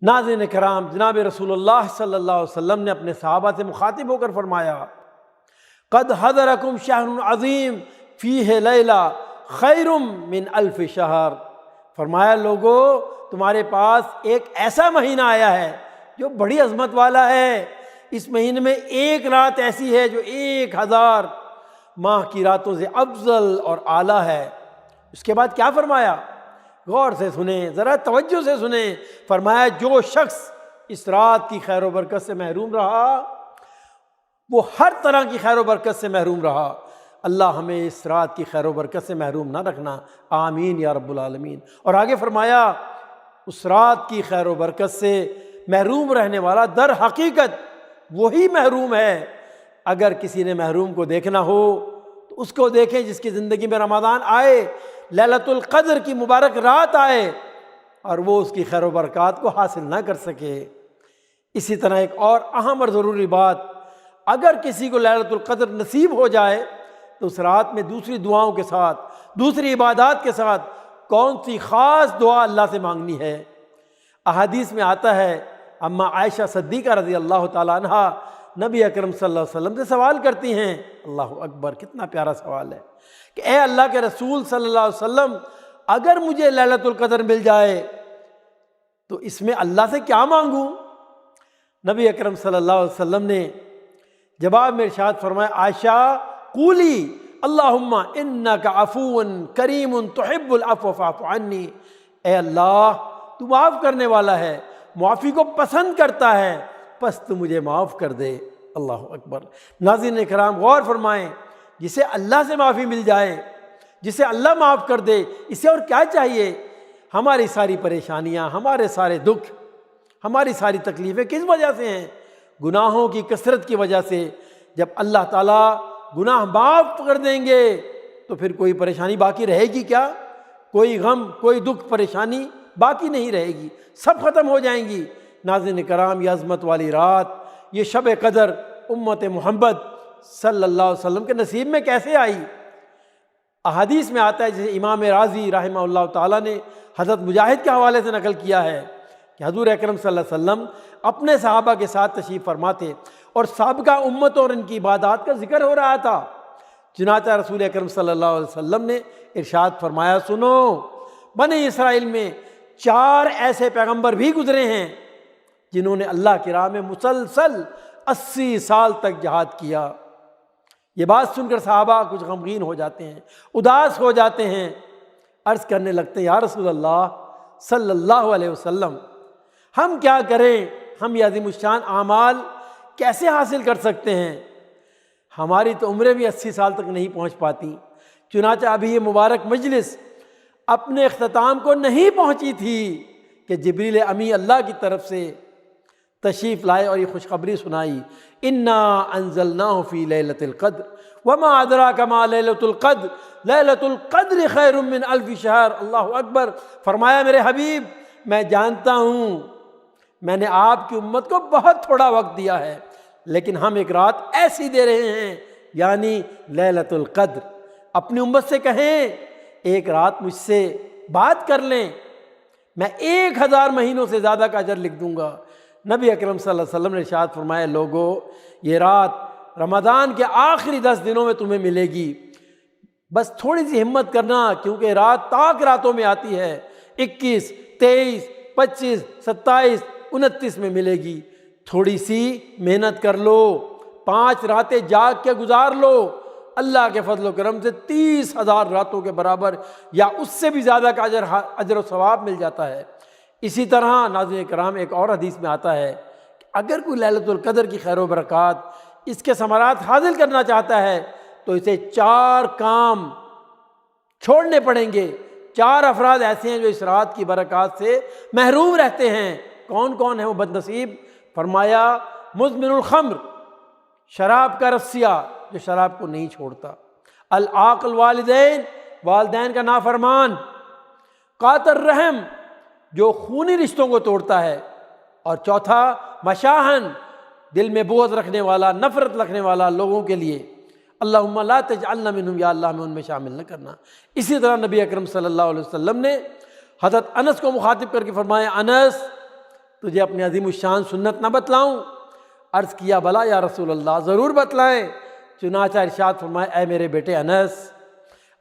ناظرین کرام، جناب رسول اللہ صلی اللہ علیہ وسلم نے اپنے صحابہ سے مخاطب ہو کر فرمایا، قد حضرکم شہر عظیم فیہ لیلہ خیر من الف شہر۔ فرمایا لوگو، تمہارے پاس ایک ایسا مہینہ آیا ہے جو بڑی عظمت والا ہے۔ اس مہینے میں ایک رات ایسی ہے جو 1000 ماہ کی راتوں سے افضل اور اعلیٰ ہے۔ اس کے بعد کیا فرمایا؟ غور سے سنیں، ذرا توجہ سے سنیں۔ فرمایا جو شخص اس رات کی خیر و برکت سے محروم رہا وہ ہر طرح کی خیر و برکت سے محروم رہا۔ اللہ ہمیں اس رات کی خیر و برکت سے محروم نہ رکھنا، آمین یا رب العالمین۔ اور آگے فرمایا اس رات کی خیر و برکت سے محروم رہنے والا در حقیقت وہی محروم ہے۔ اگر کسی نے محروم کو دیکھنا ہو تو اس کو دیکھیں جس کی زندگی میں رمضان آئے، لیلۃ القدر کی مبارک رات آئے اور وہ اس کی خیر و برکات کو حاصل نہ کر سکے۔ اسی طرح ایک اور اہم اور ضروری بات، اگر کسی کو لیلۃ القدر نصیب ہو جائے تو اس رات میں دوسری دعاؤں کے ساتھ، دوسری عبادات کے ساتھ کون سی خاص دعا اللہ سے مانگنی ہے؟ احادیث میں آتا ہے، اما عائشہ صدیقہ رضی اللہ تعالیٰ عنہا نبی اکرم صلی اللہ علیہ وسلم سے سوال کرتی ہیں، اللہ اکبر، کتنا پیارا سوال ہے کہ اے اللہ کے رسول صلی اللہ علیہ وسلم، اگر مجھے لیلۃ القدر مل جائے تو اس میں اللہ سے کیا مانگوں؟ نبی اکرم صلی اللہ علیہ وسلم نے جواب میں ارشاد فرمایا، عائشہ قولی اللہم انک عفو کریم تحب العفو فاعف عنی۔ اے اللہ، تو معاف کرنے والا ہے، معافی کو پسند کرتا ہے، پس تو مجھے معاف کر دے۔ اللہ اکبر۔ ناظرین کرام، غور فرمائیں، جسے اللہ سے معافی مل جائے، جسے اللہ معاف کر دے، اسے اور کیا چاہیے؟ ہماری ساری پریشانیاں، ہمارے سارے دکھ، ہماری ساری تکلیفیں کس وجہ سے ہیں؟ گناہوں کی کثرت کی وجہ سے۔ جب اللہ تعالیٰ گناہ معاف کر دیں گے تو پھر کوئی پریشانی باقی رہے گی کیا؟ کوئی غم، کوئی دکھ، پریشانی باقی نہیں رہے گی، سب ختم ہو جائیں گی۔ ناظرین کرام، یہ عظمت والی رات، یہ شب قدر امت محمد صلی اللہ علیہ وسلم کے نصیب میں کیسے آئی؟ احادیث میں آتا ہے، جسے امام رازی رحمہ اللہ تعالیٰ نے حضرت مجاہد کے حوالے سے نقل کیا ہے کہ حضور اکرم صلی اللہ علیہ وسلم اپنے صحابہ کے ساتھ تشریف فرما تھے اور سابقہ امتوں اور ان کی عبادات کا ذکر ہو رہا تھا۔ چنانچہ رسول اکرم صلی اللہ علیہ وسلم نے ارشاد فرمایا، سنو، بنی اسرائیل میں 4 ایسے پیغمبر بھی گزرے ہیں جنہوں نے اللہ کی راہ میں مسلسل 80 سال تک جہاد کیا۔ یہ بات سن کر صحابہ کچھ غمگین ہو جاتے ہیں، اداس ہو جاتے ہیں، عرض کرنے لگتے ہیں، یا رسول اللہ صلی اللہ علیہ وسلم، ہم کیا کریں؟ ہم یہ عظیم الشان اعمال کیسے حاصل کر سکتے ہیں؟ ہماری تو عمریں بھی 80 سال تک نہیں پہنچ پاتی۔ چنانچہ ابھی یہ مبارک مجلس اپنے اختتام کو نہیں پہنچی تھی کہ جبریل امی اللہ کی طرف سے تشریف لائے اور یہ خوشخبری سنائی، انا انزلناہ فی لیلۃ القدر وما ادراک ما لیلۃ القدر لیلۃ القدر خیر من الف شہر۔ اللہ اکبر۔ فرمایا میرے حبیب، میں جانتا ہوں میں نے آپ کی امت کو بہت تھوڑا وقت دیا ہے، لیکن ہم ایک رات ایسی دے رہے ہیں، یعنی لیلۃ القدر۔ اپنی امت سے کہیں ایک رات مجھ سے بات کر لیں، میں 1000 مہینوں سے زیادہ کا اجر لکھ دوں گا۔ نبی اکرم صلی اللہ علیہ وسلم نے ارشاد فرمایا، لوگو، یہ رات رمضان کے آخری 10 دنوں میں تمہیں ملے گی، بس تھوڑی سی ہمت کرنا، کیونکہ رات طاق راتوں میں آتی ہے، 21، 23، 25، 27، 29 میں ملے گی۔ تھوڑی سی محنت کر لو، 5 راتیں جاگ کے گزار لو، اللہ کے فضل و کرم سے 30,000 راتوں کے برابر یا اس سے بھی زیادہ کا اجر و ثواب مل جاتا ہے۔ اسی طرح ناظرین کرام، ایک اور حدیث میں آتا ہے کہ اگر کوئی لیلۃ القدر کی خیر و برکات، اس کے ثمرات حاصل کرنا چاہتا ہے تو اسے 4 کام چھوڑنے پڑیں گے۔ 4 افراد ایسے ہیں جو اس رات کی برکات سے محروم رہتے ہیں۔ کون کون ہیں وہ بد نصیب؟ فرمایا، مدمن الخمر، شراب کا رسیا جو شراب کو نہیں چھوڑتا، العاق الوالدین، والدین کا نافرمان، قاطع الرحم، جو خونی رشتوں کو توڑتا ہے، اور چوتھا مشاہن، دل میں بغض رکھنے والا، نفرت رکھنے والا لوگوں کے لیے۔ اللہم لا تجعلنا منہم، یا اللہ ہمیں ان میں شامل نہ کرنا۔ اسی طرح نبی اکرم صلی اللہ علیہ وسلم نے حضرت انس کو مخاطب کر کے فرمایا، انس، تجھے اپنی عظیم الشان سنت نہ بتلاؤں؟ عرض کیا بلا یا رسول اللہ، ضرور بتلائیں۔ چنانچہ ارشاد فرمایا اے میرے بیٹے انس،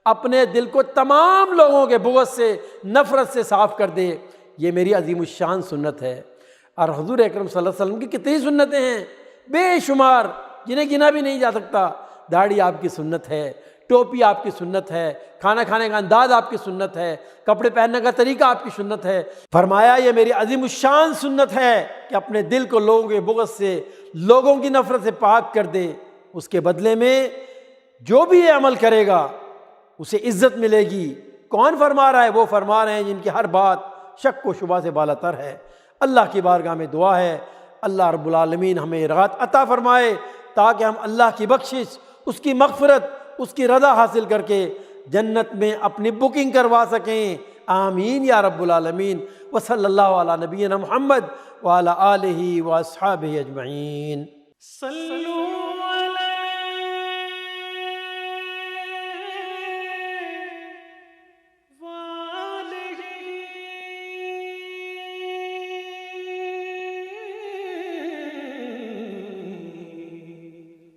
اپنے دل کو تمام لوگوں کے بغض سے، نفرت سے صاف کر دے، یہ میری عظیم الشان سنت ہے۔ اور حضور اکرم صلی اللہ علیہ وسلم کی کتنی سنتیں ہیں، بے شمار، جنہیں گنا بھی نہیں جا سکتا۔ داڑھی آپ کی سنت ہے، ٹوپی آپ کی سنت ہے، کھانا کھانے کا انداز آپ کی سنت ہے، کپڑے پہننے کا طریقہ آپ کی سنت ہے۔ فرمایا یہ میری عظیم الشان سنت ہے کہ اپنے دل کو لوگوں کے بغض سے، لوگوں کی نفرت سے پاک کر دے، اس کے بدلے میں جو بھی یہ عمل کرے گا اسے عزت ملے گی۔ کون فرما رہا ہے؟ وہ فرما رہے ہیں جن کی ہر بات شک و شبہ سے بالا تر ہے۔ اللہ کی بارگاہ میں دعا ہے اللہ رب العالمین ہمیں راحت عطا فرمائے تاکہ ہم اللہ کی بخشش، اس کی مغفرت، اس کی رضا حاصل کر کے جنت میں اپنی بکنگ کروا سکیں۔ آمین یا رب العالمین۔ وصلی اللہ علی نبینا محمد وعلی آلہ واصحابہ اجمعین۔ صلو